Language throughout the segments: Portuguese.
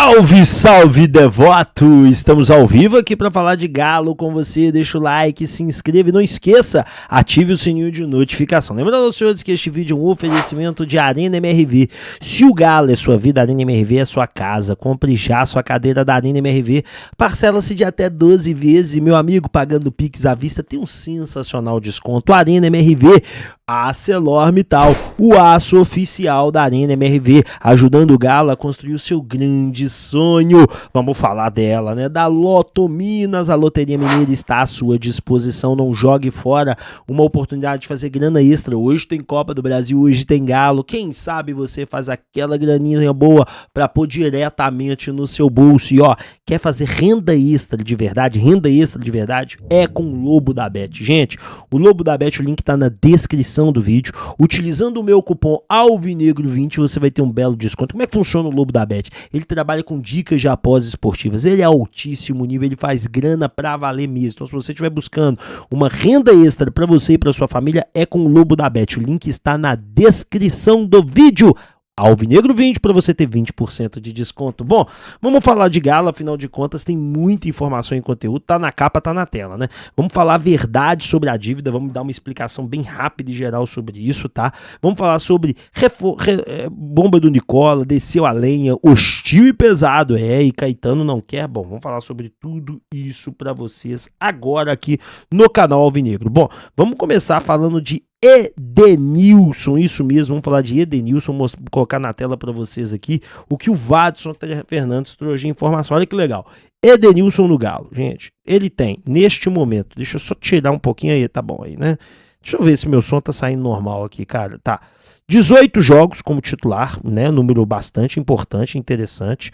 Salve, salve, devoto! Estamos ao vivo aqui para falar de Galo com você. Deixa o like, se inscreva e não esqueça, ative o sininho de notificação. Lembrando aos senhores que este vídeo é um oferecimento de Arena MRV. Se o Galo é sua vida, a Arena MRV é sua casa. Compre já sua cadeira da Arena MRV. Parcela-se de até 12 vezes. E meu amigo, pagando Pix à vista, tem um sensacional desconto. Arena MRV, ArcelorMittal, o aço oficial da Arena MRV, ajudando o Galo a construir o seu grande sonho. Vamos falar dela, né? Da Loto Minas. A Loteria Mineira está à sua disposição. Não jogue fora uma oportunidade de fazer grana extra. Hoje tem Copa do Brasil, hoje tem Galo. Quem sabe você faz aquela graninha boa para pôr diretamente no seu bolso. E ó, quer fazer renda extra de verdade? Renda extra de verdade é com o Lobo da Bet. Gente, o Lobo da Bet, o link tá na descrição do vídeo. Utilizando o meu cupom ALVINEGRO20 você vai ter um belo desconto. Como é que funciona o Lobo da Bet? Ele trabalha com dicas de apostas esportivas. Ele é altíssimo nível, ele faz grana pra valer mesmo. Então, se você estiver buscando uma renda extra para você e para sua família, é com o Lobo da Bet. O link está na descrição do vídeo. Alvinegro 20 para você ter 20% de desconto. Bom, vamos falar de Galo, afinal de contas tem muita informação em conteúdo, tá na capa, tá na tela, né? Vamos falar a verdade sobre a dívida, vamos dar uma explicação bem rápida e geral sobre isso, tá? Vamos falar sobre bomba do Nicola, desceu a lenha, hostil e pesado, e Caetano não quer. Bom, vamos falar sobre tudo isso para vocês agora aqui no canal Alvinegro. Bom, vamos começar falando de Edenilson, isso mesmo, vamos falar de Edenilson, vou colocar na tela para vocês aqui o que o Vadson Fernandes trouxe de informação. Olha que legal, Edenilson no Galo, gente, ele tem, neste momento, deixa eu só tirar um pouquinho aí, tá bom aí, né? Deixa eu ver se meu som tá saindo normal aqui, cara, tá, 18 jogos como titular, né, número bastante importante, interessante,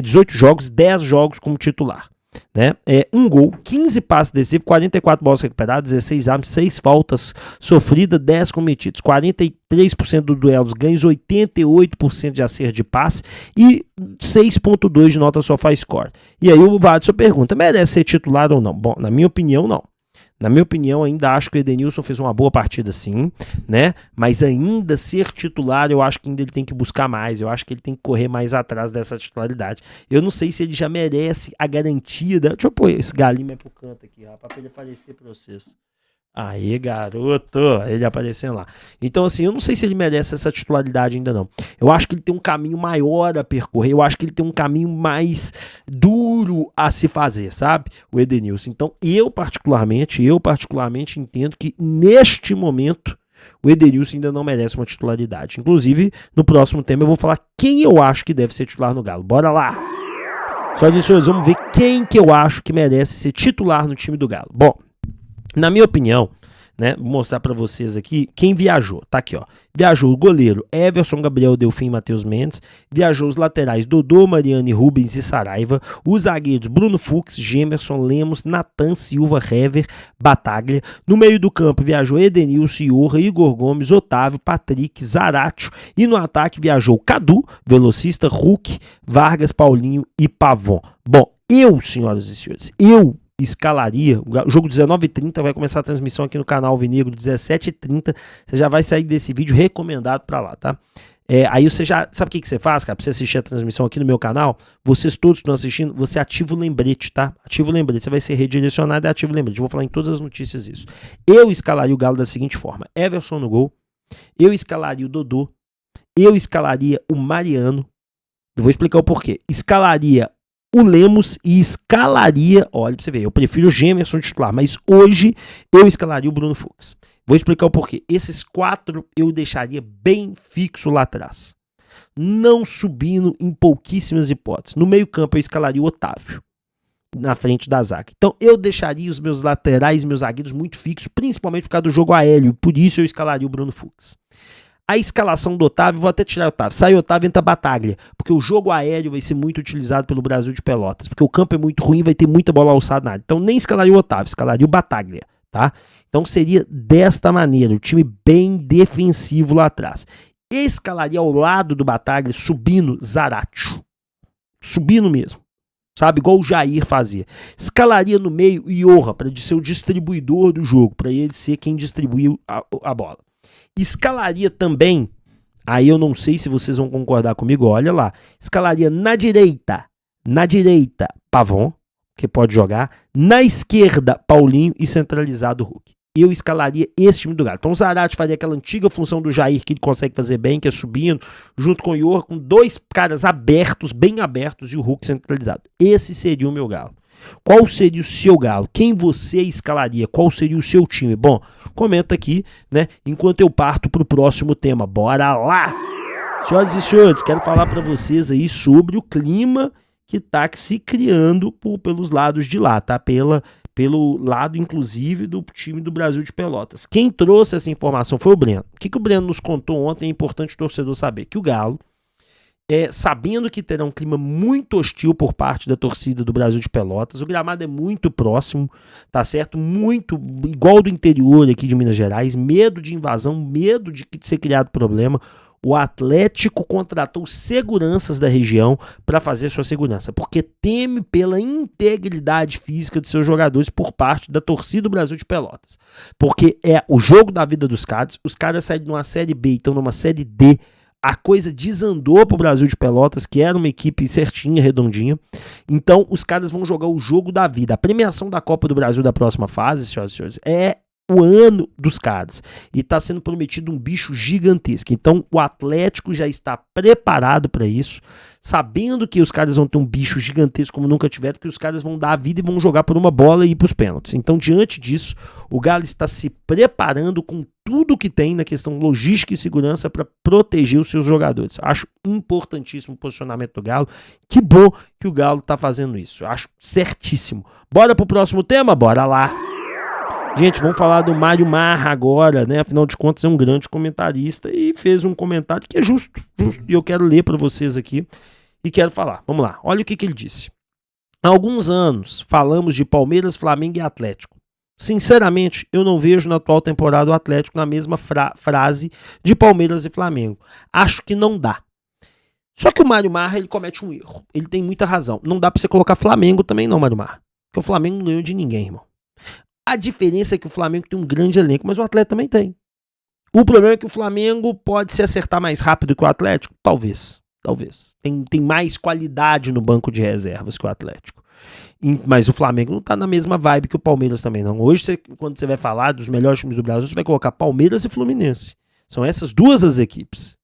18 jogos, 10 jogos como titular. Né? Um gol, 15 passes decisivos, 44 bolas recuperadas, 16 armas, 6 faltas sofridas, 10 cometidos, 43% dos duelos ganhos, 88% de acerto de passe e 6.2 de nota SofaScore. E aí o Vadson pergunta, merece ser titular ou não? Bom, na minha opinião, não. Na minha opinião, ainda acho que o Edenilson fez uma boa partida sim, né? Mas ainda ser titular, eu acho que ainda ele tem que buscar mais, eu acho que ele tem que correr mais atrás dessa titularidade. Eu não sei se ele já merece a garantia da... Deixa eu pôr esse galinho mais pro canto aqui, rapaz, pra ele aparecer pra vocês. Aí, garoto, ele aparecendo lá. Então, assim, eu não sei se ele merece essa titularidade ainda não. Eu acho que ele tem um caminho maior a percorrer, eu acho que ele tem um caminho mais duro a se fazer, sabe? O Edenilson. Então, eu particularmente entendo que neste momento o Edenilson ainda não merece uma titularidade. Inclusive, no próximo tema eu vou falar quem eu acho que deve ser titular no Galo. Bora lá! Só disso, senhores, vamos ver quem que eu acho que merece ser titular no time do Galo. Bom, na minha opinião, né, vou mostrar para vocês aqui quem viajou, tá aqui ó, viajou o goleiro Everson, Gabriel Delfim e Matheus Mendes, viajou os laterais Dodô, Mariane, Rubens e Saraiva, os zagueiros Bruno Fux, Gemerson, Lemos, Natan, Silva, Hever, Bataglia, no meio do campo viajou Edenilson, Iorra, Igor Gomes, Otávio, Patrick, Zaratio e no ataque viajou Cadu, Velocista, Hulk, Vargas, Paulinho e Pavon. Bom, senhoras e senhores, escalaria, o jogo 19h30 vai começar a transmissão aqui no canal Alvinegro, 17h30, você já vai sair desse vídeo recomendado pra lá, tá? Aí você já, sabe o que você faz, cara, pra você assistir a transmissão aqui no meu canal, vocês todos que estão assistindo, você ativa o lembrete, tá? Ativa o lembrete, você vai ser redirecionado e ativa o lembrete, eu vou falar em todas as notícias isso. Eu escalaria o Galo da seguinte forma, Everson no gol, eu escalaria o Dodô, eu escalaria o Mariano, eu vou explicar o porquê, escalaria o Lemos e escalaria, olha pra você ver, eu prefiro o Gemerson titular, mas hoje eu escalaria o Bruno Fux. Vou explicar o porquê. Esses 4 eu deixaria bem fixo lá atrás, não subindo em pouquíssimas hipóteses. No meio campo eu escalaria o Otávio, na frente da zaga. Então eu deixaria os meus laterais e meus zagueiros muito fixos, principalmente por causa do jogo aéreo, por isso eu escalaria o Bruno Fux. A escalação do Otávio, vou até tirar o Otávio. Sai o Otávio, entra Bataglia. Porque o jogo aéreo vai ser muito utilizado pelo Brasil de Pelotas. Porque o campo é muito ruim, vai ter muita bola alçada na área. Então nem escalaria o Otávio, escalaria o Bataglia, tá? Então seria desta maneira, o time bem defensivo lá atrás. Escalaria ao lado do Bataglia, subindo Zaratio. Subindo mesmo. Sabe, igual o Jair fazia. Escalaria no meio Iorra, para ser o distribuidor do jogo, para ele ser quem distribui a bola. Escalaria também Aí eu não sei se vocês vão concordar comigo, olha lá. Escalaria na direita, Pavon, que pode jogar. Na esquerda, Paulinho e centralizado Hulk. Eu escalaria esse time do Galo. Então o Zarate faria aquela antiga função do Jair que ele consegue fazer bem, que é subindo, junto com o Ior, com dois caras abertos, bem abertos, e o Hulk centralizado. Esse seria o meu Galo. Qual seria o seu Galo? Quem você escalaria? Qual seria o seu time? Bom, comenta aqui, né? Enquanto eu parto pro próximo tema. Bora lá! Senhoras e senhores, quero falar para vocês aí sobre o clima que tá se criando pelos lados de lá, tá? Pelo lado, inclusive, do time do Brasil de Pelotas. Quem trouxe essa informação foi o Breno. O que o Breno nos contou ontem é importante o torcedor saber. Que o Galo, sabendo que terá um clima muito hostil por parte da torcida do Brasil de Pelotas, o gramado é muito próximo, tá certo? Muito igual do interior aqui de Minas Gerais, medo de invasão, medo de ser criado problema. O Atlético contratou seguranças da região para fazer sua segurança, porque teme pela integridade física de seus jogadores por parte da torcida do Brasil de Pelotas. Porque é o jogo da vida dos caras, os caras saem de uma Série B e estão numa Série D. A coisa desandou pro Brasil de Pelotas, que era uma equipe certinha, redondinha. Então, os caras vão jogar o jogo da vida. A premiação da Copa do Brasil da próxima fase, senhoras e senhores, é o ano dos caras. E está sendo prometido um bicho gigantesco. Então, o Atlético já está preparado para isso, sabendo que os caras vão ter um bicho gigantesco como nunca tiveram, que os caras vão dar a vida e vão jogar por uma bola e ir para os pênaltis. Então, diante disso, o Galo está se preparando com tudo que tem na questão logística e segurança para proteger os seus jogadores. Acho importantíssimo o posicionamento do Galo. Que bom que o Galo está fazendo isso. Acho certíssimo. Bora pro próximo tema? Bora lá! Gente, vamos falar do Mário Marra agora, né? Afinal de contas, é um grande comentarista e fez um comentário que é justo. E eu quero ler para vocês aqui e quero falar. Vamos lá, olha o que ele disse. Há alguns anos falamos de Palmeiras, Flamengo e Atlético. Sinceramente, eu não vejo na atual temporada o Atlético na mesma frase de Palmeiras e Flamengo. Acho que não dá. Só que o Mário Marra, ele comete um erro. Ele tem muita razão. Não dá para você colocar Flamengo também não, Mário Marra. Porque o Flamengo não ganhou de ninguém, irmão. A diferença é que o Flamengo tem um grande elenco, mas o Atlético também tem. O problema é que o Flamengo pode se acertar mais rápido que o Atlético? Talvez. Tem mais qualidade no banco de reservas que o Atlético. Mas o Flamengo não tá na mesma vibe que o Palmeiras também, não. Hoje, quando você vai falar dos melhores times do Brasil, você vai colocar Palmeiras e Fluminense. São essas duas as equipes.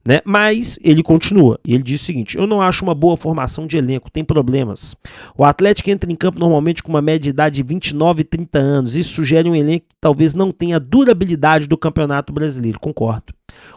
Né? Mas ele continua, e ele diz o seguinte: eu não acho uma boa formação de elenco, tem problemas. O Atlético entra em campo normalmente com uma média de idade de 29 e 30 anos, isso sugere um elenco que talvez não tenha a durabilidade do Campeonato Brasileiro, concordo.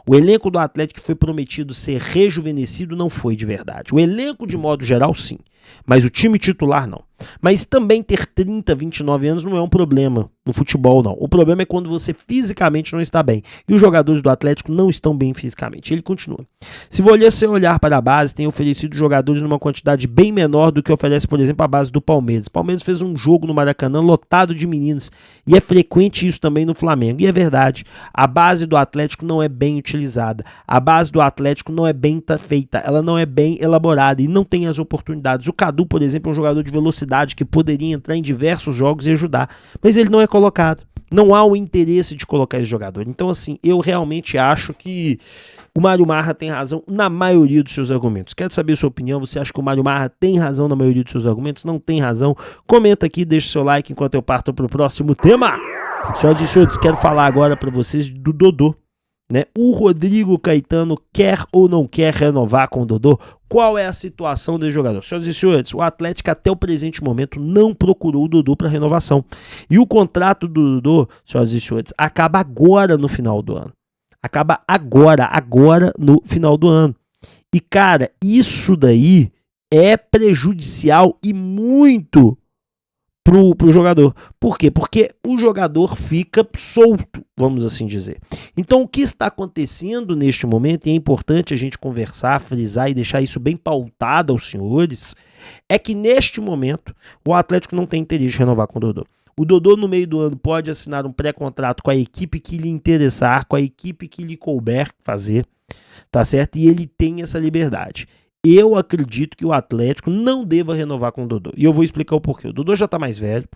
O elenco do Atlético que foi prometido ser rejuvenescido não foi de verdade. O elenco de modo geral sim, mas o time titular não. Mas também ter 30, 29 anos não é um problema no futebol, não. O problema é quando você fisicamente não está bem. E os jogadores do Atlético não estão bem fisicamente. Ele continua. Se você olhar para a base, tem oferecido jogadores numa quantidade bem menor do que oferece, por exemplo, a base do Palmeiras. O Palmeiras fez um jogo no Maracanã lotado de meninos. E é frequente isso também no Flamengo. E é verdade. A base do Atlético não é bem utilizada. A base do Atlético não é bem feita. Ela não é bem elaborada e não tem as oportunidades. O Cadu, por exemplo, é um jogador de velocidade que poderia entrar em diversos jogos e ajudar, mas ele não é colocado. Não há o interesse de colocar esse jogador. Então, assim, eu realmente acho que o Mário Marra tem razão na maioria dos seus argumentos. Quero saber a sua opinião. Você acha que o Mário Marra tem razão na maioria dos seus argumentos? Não tem razão? Comenta aqui, deixa o seu like enquanto eu parto para o próximo tema. Senhoras e senhores, quero falar agora para vocês do Dodô. Né? O Rodrigo Caetano quer ou não quer renovar com o Dodô? Qual é a situação desse jogador? Senhoras e senhores, o Atlético até o presente momento não procurou o Dodô para renovação. E o contrato do Dodô, senhoras e senhores, acaba agora no final do ano. Acaba agora no final do ano. E cara, isso daí é prejudicial e muito pro jogador. Por quê? Porque o jogador fica solto, vamos assim dizer. Então, o que está acontecendo neste momento, e é importante a gente conversar, frisar e deixar isso bem pautado aos senhores, é que neste momento o Atlético não tem interesse de renovar com o Dodô. O Dodô, no meio do ano, pode assinar um pré-contrato com a equipe que lhe interessar, com a equipe que lhe couber fazer, tá certo? E ele tem essa liberdade. eu acredito que o Atlético não deva renovar com o Dodô. E eu vou explicar o porquê. O Dodô já tá mais velho.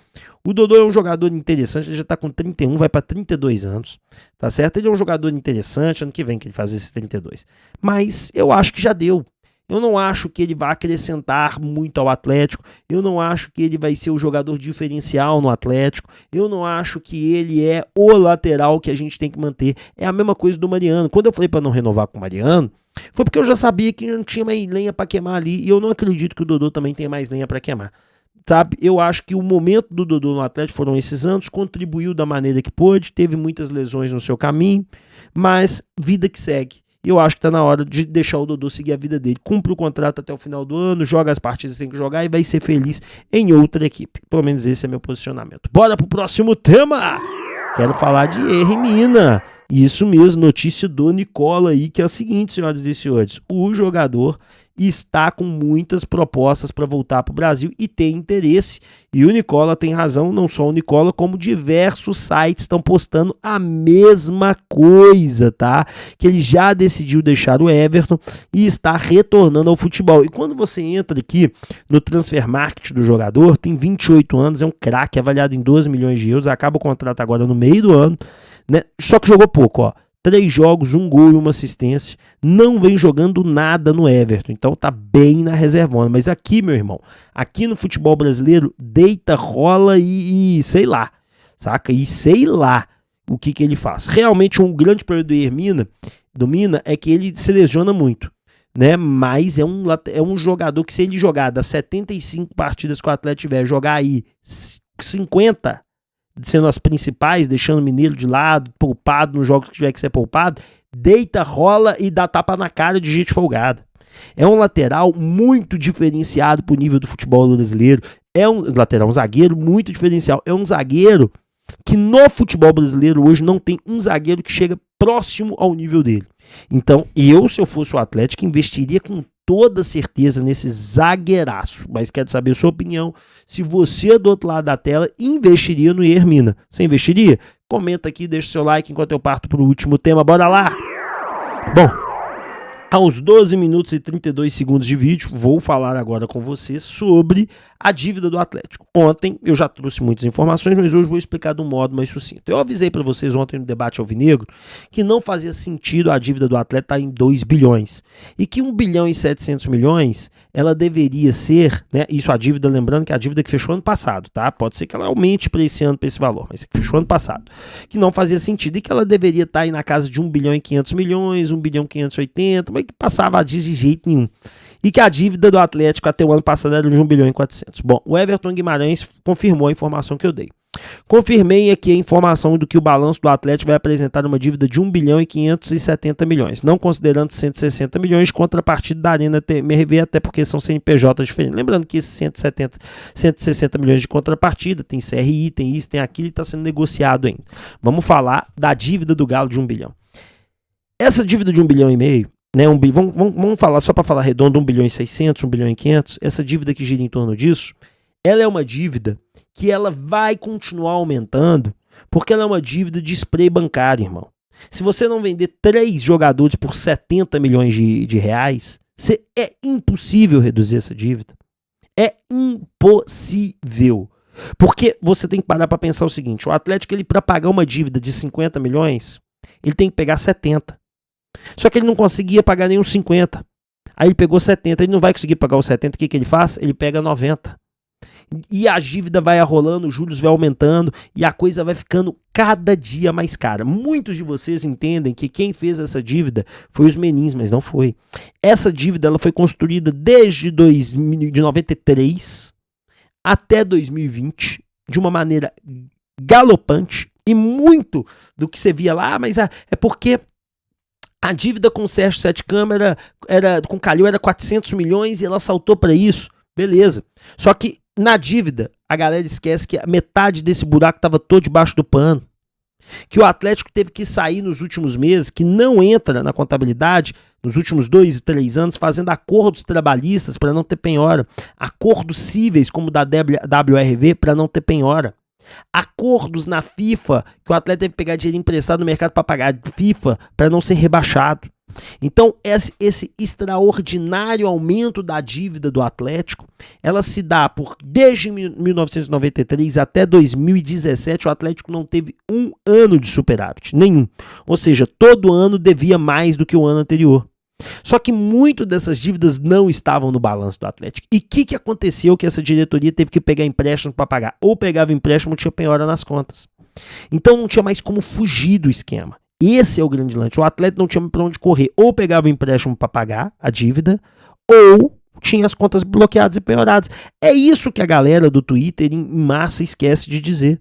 O Dodô é um jogador interessante, ele já tá com 31, vai para 32 anos, tá certo? Ele é um jogador interessante, ano que vem que ele faz esses 32. Mas eu acho que já deu. Eu não acho que ele vai acrescentar muito ao Atlético. Eu não acho que ele vai ser o jogador diferencial no Atlético. Eu não acho que ele é o lateral que a gente tem que manter. É a mesma coisa do Mariano. Quando eu falei para não renovar com o Mariano, foi porque eu já sabia que não tinha mais lenha para queimar ali. E eu não acredito que o Dodô também tenha mais lenha para queimar. Sabe, eu acho que o momento do Dodô no Atlético foram esses anos, contribuiu da maneira que pôde, teve muitas lesões no seu caminho, mas vida que segue. Eu acho que tá na hora de deixar o Dodô seguir a vida dele. Cumpre o contrato até o final do ano, joga as partidas que tem que jogar e vai ser feliz em outra equipe. Pelo menos esse é meu posicionamento. Bora pro próximo tema! Quero falar de Hermina. Isso mesmo, notícia do Nicola aí, que é o seguinte, senhoras e senhores. O jogador está com muitas propostas para voltar para o Brasil e tem interesse. E o Nicola tem razão, não só o Nicola, como diversos sites estão postando a mesma coisa, tá? Que ele já decidiu deixar o Everton e está retornando ao futebol. E quando você entra aqui no transfer market do jogador, tem 28 anos, é um craque, avaliado em 12 milhões de euros, acaba o contrato agora no meio do ano, né? Só que jogou pouco, ó. 3 jogos, 1 gol e 1 assistência. Não vem jogando nada no Everton. Então tá bem na reservona. Mas aqui, meu irmão, aqui no futebol brasileiro, deita, rola e sei lá. Saca? E sei lá o que ele faz. Realmente um grande problema do Mina é que ele se lesiona muito, né? Mas é um jogador que, se ele jogar das 75 partidas que o Atlético tiver, jogar aí 50 sendo as principais, deixando o Mineiro de lado, poupado nos jogos que tiver que ser poupado, deita, rola e dá tapa na cara de gente folgada. É um lateral muito diferenciado pro nível do futebol brasileiro. É um lateral, um zagueiro muito diferencial. É um zagueiro que no futebol brasileiro hoje não tem um zagueiro que chega próximo ao nível dele. Então, se eu fosse o Atlético, investiria com toda certeza nesse zagueiraço. Mas quero saber a sua opinião. Se você do outro lado da tela investiria no Hermina. Você investiria? Comenta aqui, deixa seu like enquanto eu parto para o último tema. Bora lá! Bom, aos 12 minutos e 32 segundos de vídeo, vou falar agora com você sobre a dívida do Atlético. Ontem eu já trouxe muitas informações, mas hoje vou explicar de um modo mais sucinto. Eu avisei para vocês ontem no debate alvinegro que não fazia sentido a dívida do Atlético estar em 2 bilhões e que 1 bilhão e 700 milhões ela deveria ser, né? Isso a dívida, lembrando que a dívida que fechou ano passado, tá? Pode ser que ela aumente para esse ano, para esse valor, mas que fechou ano passado, que não fazia sentido e que ela deveria estar aí na casa de 1 bilhão e 500 milhões, 1 bilhão e 580, mas que passava de jeito nenhum. E que a dívida do Atlético até o ano passado era de 1 bilhão e 400. Bom, o Everton Guimarães confirmou a informação que eu dei. Confirmei aqui a informação do que o balanço do Atlético vai apresentar uma dívida de 1 bilhão e 570 milhões, não considerando 160 milhões de contrapartida da Arena MRV, até porque são CNPJ diferentes. Lembrando que esses 160 milhões de contrapartida, tem CRI, tem isso, tem aquilo e está sendo negociado ainda. Vamos falar da dívida do Galo de 1 bilhão. Essa dívida de 1 bilhão e meio, né, vamos falar só para falar redondo, 1 bilhão e 600, 1 bilhão e 500, essa dívida que gira em torno disso, ela é uma dívida que ela vai continuar aumentando, porque ela é uma dívida de spray bancário, irmão. Se você não vender 3 jogadores por 70 milhões de reais, é impossível reduzir essa dívida. É impossível. Porque você tem que parar para pensar o seguinte, o Atlético, ele para pagar uma dívida de 50 milhões, ele tem que pegar 70. Só que ele não conseguia pagar nem os 50. Aí ele pegou 70, ele não vai conseguir pagar os 70, o que ele faz? Ele pega 90. E a dívida vai arrolando, os juros vai aumentando e a coisa vai ficando cada dia mais cara. Muitos de vocês entendem que quem fez essa dívida foi os Menins, mas não foi. Essa dívida ela foi construída desde de 93 até 2020 de uma maneira galopante e muito do que você via lá, mas é porque a dívida com o Sérgio Sete Câmara com o Calil era 400 milhões e ela saltou para isso. Beleza. Só que na dívida, a galera esquece que a metade desse buraco estava todo debaixo do pano. Que o Atlético teve que sair nos últimos meses, que não entra na contabilidade, nos últimos 2 e 3 anos, fazendo acordos trabalhistas para não ter penhora. Acordos cíveis, como o da WRV, para não ter penhora. Acordos na FIFA, que o Atlético teve que pegar dinheiro emprestado no mercado para pagar FIFA, para não ser rebaixado. Então, esse extraordinário aumento da dívida do Atlético, ela se dá desde 1993 até 2017, o Atlético não teve um ano de superávit, nenhum. Ou seja, todo ano devia mais do que o ano anterior. Só que muito dessas dívidas não estavam no balanço do Atlético. E o que aconteceu que essa diretoria teve que pegar empréstimo para pagar? Ou pegava empréstimo ou tinha penhora nas contas. Então não tinha mais como fugir do esquema. Esse é o grande lance. O Atlético não tinha para onde correr. Ou pegava empréstimo para pagar a dívida, ou tinha as contas bloqueadas e penhoradas. É isso que a galera do Twitter em massa esquece de dizer.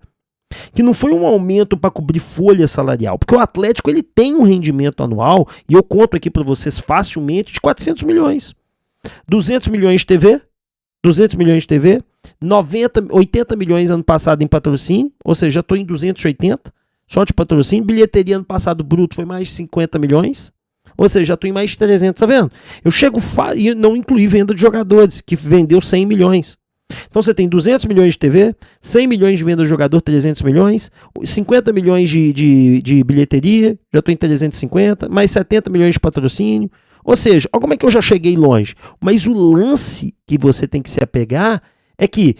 Que não foi um aumento para cobrir folha salarial. Porque o Atlético ele tem um rendimento anual, e eu conto aqui para vocês facilmente, de 400 milhões. 200 milhões de TV, 80 milhões ano passado em patrocínio, ou seja, já estou em 280. Só de patrocínio. Bilheteria ano passado bruto foi mais de 50 milhões. Ou seja, já estou em mais de 300, tá vendo? Eu chego e não incluí venda de jogadores, que vendeu 100 milhões. Então você tem 200 milhões de TV, 100 milhões de venda de jogador, 300 milhões, 50 milhões de bilheteria, já estou em 350, mais 70 milhões de patrocínio. Ou seja, olha como é que eu já cheguei longe. Mas o lance que você tem que se apegar é que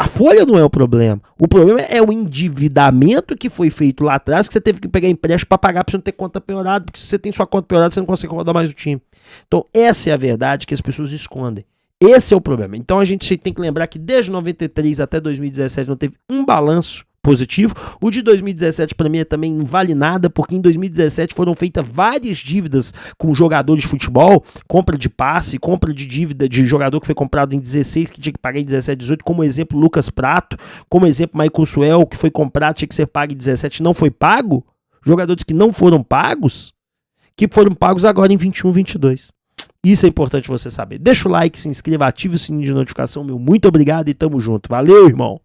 a folha não é o problema. O problema é o endividamento que foi feito lá atrás, que você teve que pegar empréstimo para pagar para você não ter conta penhorada, porque se você tem sua conta penhorada, você não consegue rodar mais o time. Então, essa é a verdade que as pessoas escondem. Esse é o problema. Então, a gente tem que lembrar que desde 93 até 2017 não teve um balanço positivo. O de 2017 para mim também não vale nada, porque em 2017 foram feitas várias dívidas com jogadores de futebol, compra de passe, compra de dívida de jogador que foi comprado em 16, que tinha que pagar em 17, 18, como exemplo Lucas Prato, como exemplo Michael Suel, que foi comprado, tinha que ser pago em 17, não foi pago, jogadores que não foram pagos, que foram pagos agora em 21, 22. Isso é importante você saber. Deixa o like, se inscreva, ative o sininho de notificação, meu muito obrigado e tamo junto. Valeu, irmão!